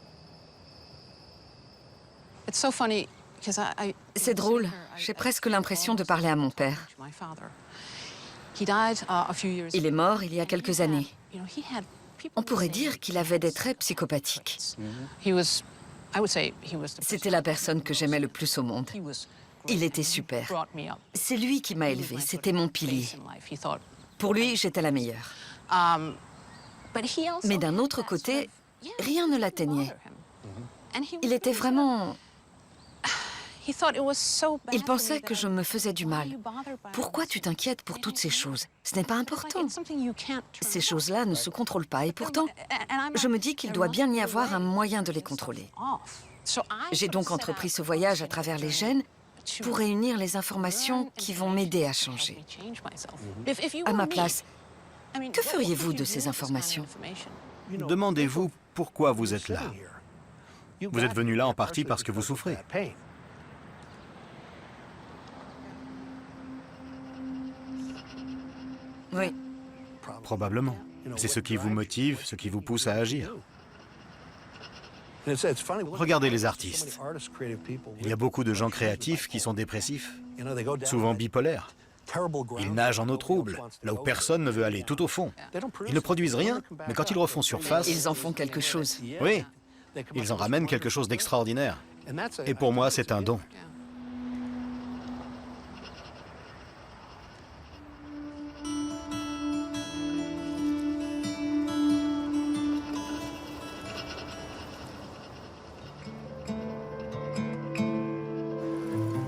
C'est drôle, j'ai presque l'impression de parler à mon père. Il est mort il y a quelques années. On pourrait dire qu'il avait des traits psychopathiques. C'était la personne que j'aimais le plus au monde. Il était super. C'est lui qui m'a élevée, c'était mon pilier. Pour lui, j'étais la meilleure. Mais d'un autre côté, rien ne l'atteignait. Il était vraiment... Il pensait que je me faisais du mal. Pourquoi tu t'inquiètes pour toutes ces choses? Ce n'est pas important. Ces choses-là ne se contrôlent pas et pourtant, je me dis qu'il doit bien y avoir un moyen de les contrôler. J'ai donc entrepris ce voyage à travers les gènes pour réunir les informations qui vont m'aider à changer. À ma place, que feriez-vous de ces informations? Demandez-vous pourquoi vous êtes là. Vous êtes venu là en partie parce que vous souffrez. Oui. Probablement. C'est ce qui vous motive, ce qui vous pousse à agir. Regardez les artistes. Il y a beaucoup de gens créatifs qui sont dépressifs, souvent bipolaires. Ils nagent en eau trouble, là où personne ne veut aller, tout au fond. Ils ne produisent rien, mais quand ils refont surface... Ils en font quelque chose. Oui, ils en ramènent quelque chose d'extraordinaire. Et pour moi, c'est un don.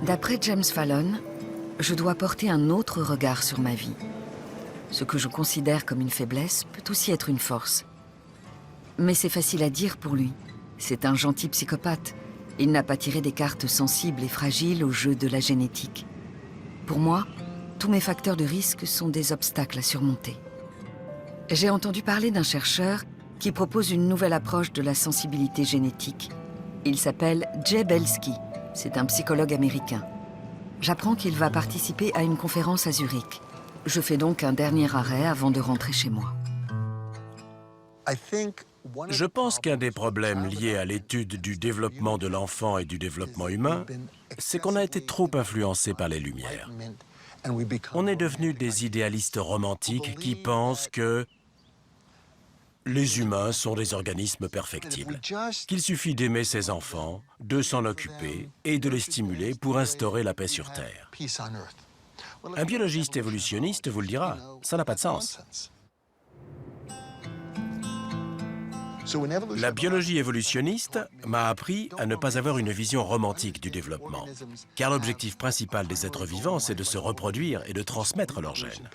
D'après James Fallon, je dois porter un autre regard sur ma vie. Ce que je considère comme une faiblesse peut aussi être une force. Mais c'est facile à dire pour lui. C'est un gentil psychopathe. Il n'a pas tiré des cartes sensibles et fragiles au jeu de la génétique. Pour moi, tous mes facteurs de risque sont des obstacles à surmonter. J'ai entendu parler d'un chercheur qui propose une nouvelle approche de la sensibilité génétique. Il s'appelle Jay Belsky. C'est un psychologue américain. J'apprends qu'il va participer à une conférence à Zurich. Je fais donc un dernier arrêt avant de rentrer chez moi. Je pense qu'un des problèmes liés à l'étude du développement de l'enfant et du développement humain, c'est qu'on a été trop influencé par les Lumières. On est devenus des idéalistes romantiques qui pensent que les humains sont des organismes perfectibles, qu'il suffit d'aimer ses enfants, de s'en occuper et de les stimuler pour instaurer la paix sur Terre. Un biologiste évolutionniste vous le dira, ça n'a pas de sens. La biologie évolutionniste m'a appris à ne pas avoir une vision romantique du développement, car l'objectif principal des êtres vivants, c'est de se reproduire et de transmettre leurs gènes.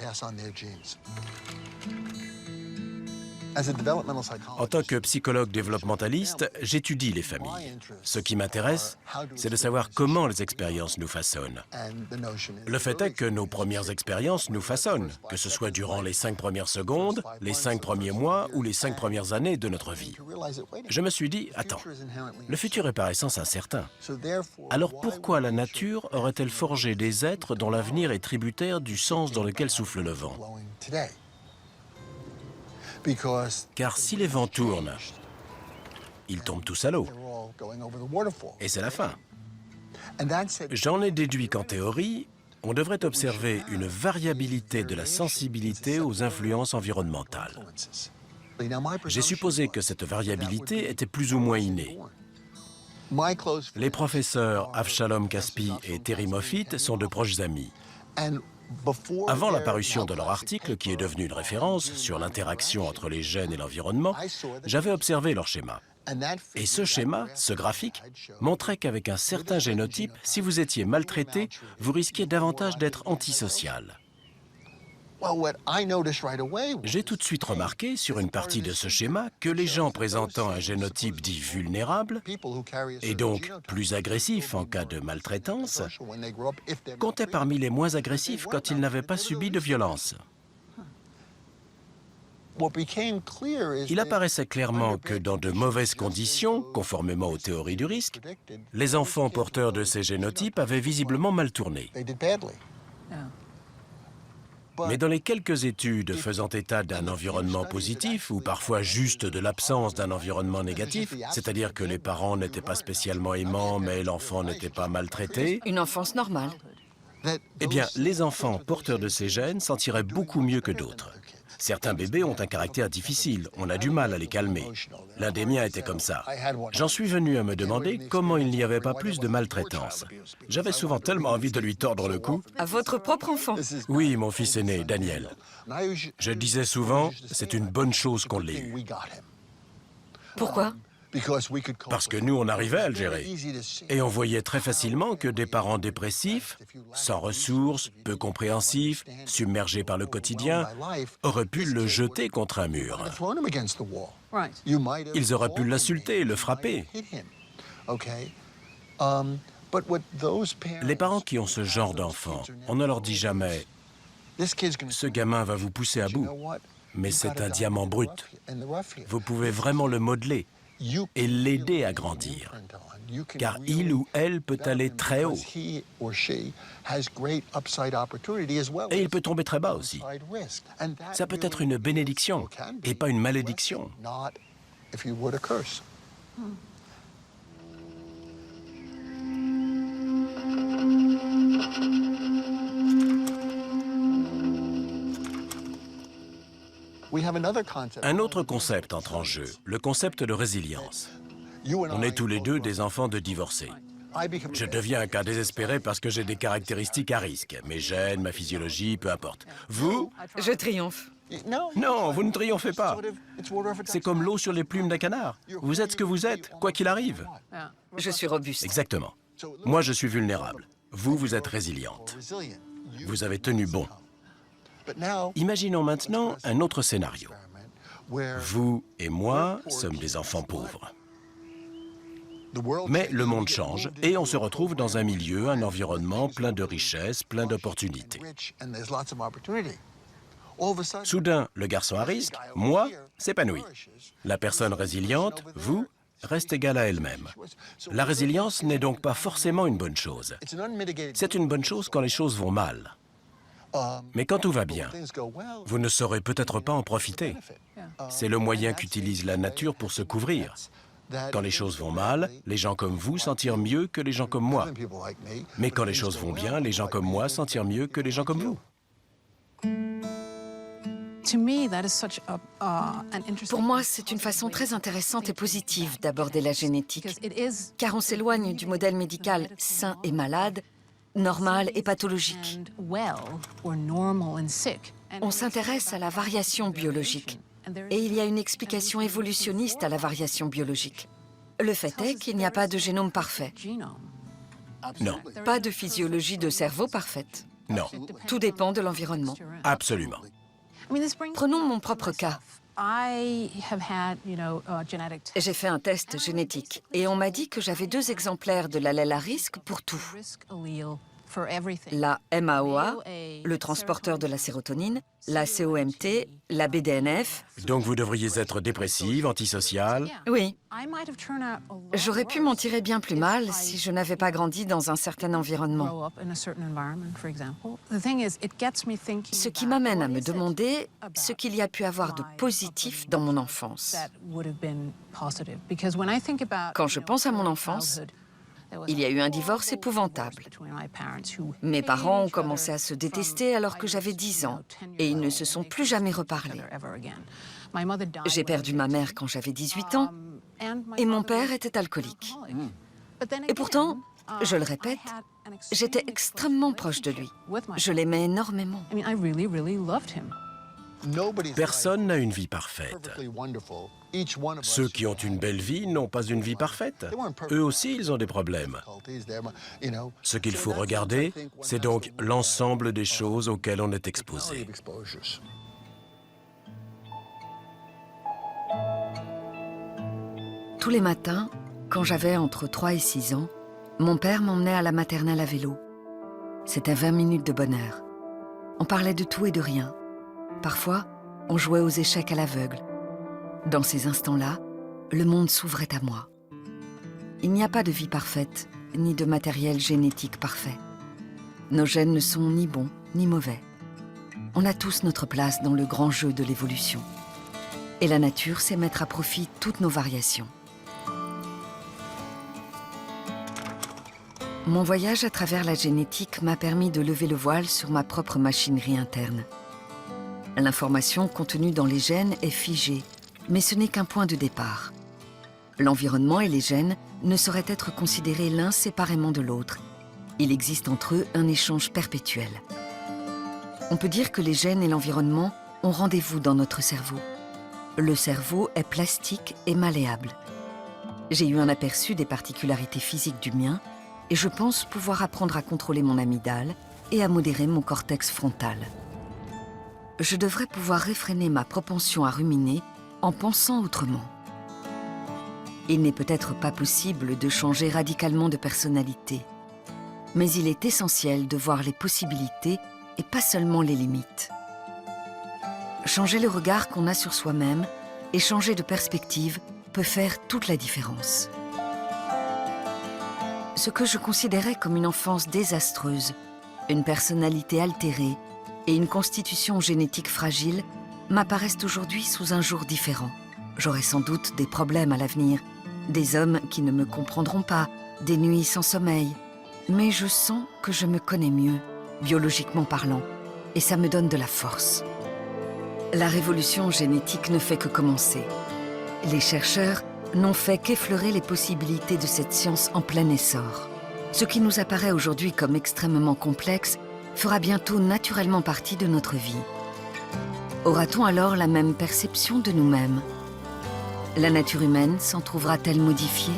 En tant que psychologue développementaliste, j'étudie les familles. Ce qui m'intéresse, c'est de savoir comment les expériences nous façonnent. Le fait est que nos premières expériences nous façonnent, que ce soit durant les 5 premières secondes, les 5 premiers mois ou les 5 premières années de notre vie. Je me suis dit, attends, le futur est par essence incertain. Alors pourquoi la nature aurait-elle forgé des êtres dont l'avenir est tributaire du sens dans lequel souffle le vent ? Car si les vents tournent, ils tombent tous à l'eau. Et c'est la fin. J'en ai déduit qu'en théorie, on devrait observer une variabilité de la sensibilité aux influences environnementales. J'ai supposé que cette variabilité était plus ou moins innée. Les professeurs Avshalom Caspi et Terry Moffitt sont de proches amis. Avant la parution de leur article, qui est devenu une référence sur l'interaction entre les gènes et l'environnement, j'avais observé leur schéma. Et ce schéma, ce graphique, montrait qu'avec un certain génotype, si vous étiez maltraité, vous risquiez davantage d'être antisocial. J'ai tout de suite remarqué, sur une partie de ce schéma, que les gens présentant un génotype dit vulnérable, et donc plus agressifs en cas de maltraitance, comptaient parmi les moins agressifs quand ils n'avaient pas subi de violence. Il apparaissait clairement que dans de mauvaises conditions, conformément aux théories du risque, les enfants porteurs de ces génotypes avaient visiblement mal tourné. Mais dans les quelques études faisant état d'un environnement positif, ou parfois juste de l'absence d'un environnement négatif, c'est-à-dire que les parents n'étaient pas spécialement aimants, mais l'enfant n'était pas maltraité... Une enfance normale. Eh bien, les enfants porteurs de ces gènes s'en tiraient beaucoup mieux que d'autres. Certains bébés ont un caractère difficile, on a du mal à les calmer. L'un des miens était comme ça. J'en suis venu à me demander comment il n'y avait pas plus de maltraitance. J'avais souvent tellement envie de lui tordre le cou. À votre propre enfant? Oui, mon fils aîné, Daniel. Je disais souvent, c'est une bonne chose qu'on l'ait eu. Pourquoi? Parce que nous, on arrivait à le gérer. Et on voyait très facilement que des parents dépressifs, sans ressources, peu compréhensifs, submergés par le quotidien, auraient pu le jeter contre un mur. Ils auraient pu l'insulter, le frapper. Les parents qui ont ce genre d'enfants, on ne leur dit jamais « Ce gamin va vous pousser à bout, mais c'est un diamant brut. Vous pouvez vraiment le modeler et l'aider à grandir, car il ou elle peut aller très haut. Et il peut tomber très bas aussi. Ça peut être une bénédiction et pas une malédiction. » Un autre concept entre en jeu, le concept de résilience. On est tous les deux des enfants de divorcés. Je deviens un cas désespéré parce que j'ai des caractéristiques à risque. Mes gènes, ma physiologie, peu importe. Vous? Je triomphe. Non, vous ne triomphez pas. C'est comme l'eau sur les plumes d'un canard. Vous êtes ce que vous êtes, quoi qu'il arrive. Je suis robuste. Exactement. Moi, je suis vulnérable. Vous, vous êtes résiliente. Vous avez tenu bon. Imaginons maintenant un autre scénario. Vous et moi sommes des enfants pauvres. Mais le monde change et on se retrouve dans un milieu, un environnement plein de richesses, plein d'opportunités. Soudain, le garçon à risque, moi, s'épanouit. La personne résiliente, vous, reste égale à elle-même. La résilience n'est donc pas forcément une bonne chose. C'est une bonne chose quand les choses vont mal. Mais quand tout va bien, vous ne saurez peut-être pas en profiter. C'est le moyen qu'utilise la nature pour se couvrir. Quand les choses vont mal, les gens comme vous sentirent mieux que les gens comme moi. Mais quand les choses vont bien, les gens comme moi sentirent mieux que les gens comme vous. Pour moi, c'est une façon très intéressante et positive d'aborder la génétique, car on s'éloigne du modèle médical sain et malade, normal et pathologique. On s'intéresse à la variation biologique, et il y a une explication évolutionniste à la variation biologique. Le fait est qu'il n'y a pas de génome parfait. Non. Pas de physiologie de cerveau parfaite. Non. Tout dépend de l'environnement. Absolument. Prenons mon propre cas. J'ai fait un test génétique et on m'a dit que j'avais 2 exemplaires de l'allèle à risque pour tout. La MAOA, le transporteur de la sérotonine, la COMT, la BDNF. Donc vous devriez être dépressive, antisociale. Oui. J'aurais pu m'en tirer bien plus mal si je n'avais pas grandi dans un certain environnement. Ce qui m'amène à me demander ce qu'il y a pu avoir de positif dans mon enfance. Quand je pense à mon enfance, il y a eu un divorce épouvantable. Mes parents ont commencé à se détester alors que j'avais 10 ans et ils ne se sont plus jamais reparlé. J'ai perdu ma mère quand j'avais 18 ans et mon père était alcoolique. Et pourtant, je le répète, j'étais extrêmement proche de lui. Je l'aimais énormément. Personne n'a une vie parfaite. Ceux qui ont une belle vie n'ont pas une vie parfaite. Eux aussi, ils ont des problèmes. Ce qu'il faut regarder, c'est donc l'ensemble des choses auxquelles on est exposé. Tous les matins, quand j'avais entre 3 et 6 ans, mon père m'emmenait à la maternelle à vélo. C'était 20 minutes de bonheur. On parlait de tout et de rien. Parfois, on jouait aux échecs à l'aveugle. Dans ces instants-là, le monde s'ouvrait à moi. Il n'y a pas de vie parfaite, ni de matériel génétique parfait. Nos gènes ne sont ni bons, ni mauvais. On a tous notre place dans le grand jeu de l'évolution. Et la nature sait mettre à profit toutes nos variations. Mon voyage à travers la génétique m'a permis de lever le voile sur ma propre machinerie interne. L'information contenue dans les gènes est figée, mais ce n'est qu'un point de départ. L'environnement et les gènes ne sauraient être considérés l'un séparément de l'autre. Il existe entre eux un échange perpétuel. On peut dire que les gènes et l'environnement ont rendez-vous dans notre cerveau. Le cerveau est plastique et malléable. J'ai eu un aperçu des particularités physiques du mien et je pense pouvoir apprendre à contrôler mon amygdale et à modérer mon cortex frontal. Je devrais pouvoir réfréner ma propension à ruminer en pensant autrement. Il n'est peut-être pas possible de changer radicalement de personnalité, mais il est essentiel de voir les possibilités et pas seulement les limites. Changer le regard qu'on a sur soi-même et changer de perspective peut faire toute la différence. Ce que je considérais comme une enfance désastreuse, une personnalité altérée et une constitution génétique fragile m'apparaissent aujourd'hui sous un jour différent. J'aurai sans doute des problèmes à l'avenir, des hommes qui ne me comprendront pas, des nuits sans sommeil. Mais je sens que je me connais mieux, biologiquement parlant, et ça me donne de la force. La révolution génétique ne fait que commencer. Les chercheurs n'ont fait qu'effleurer les possibilités de cette science en plein essor. Ce qui nous apparaît aujourd'hui comme extrêmement complexe fera bientôt naturellement partie de notre vie. Aura-t-on alors la même perception de nous-mêmes? La nature humaine s'en trouvera-t-elle modifiée?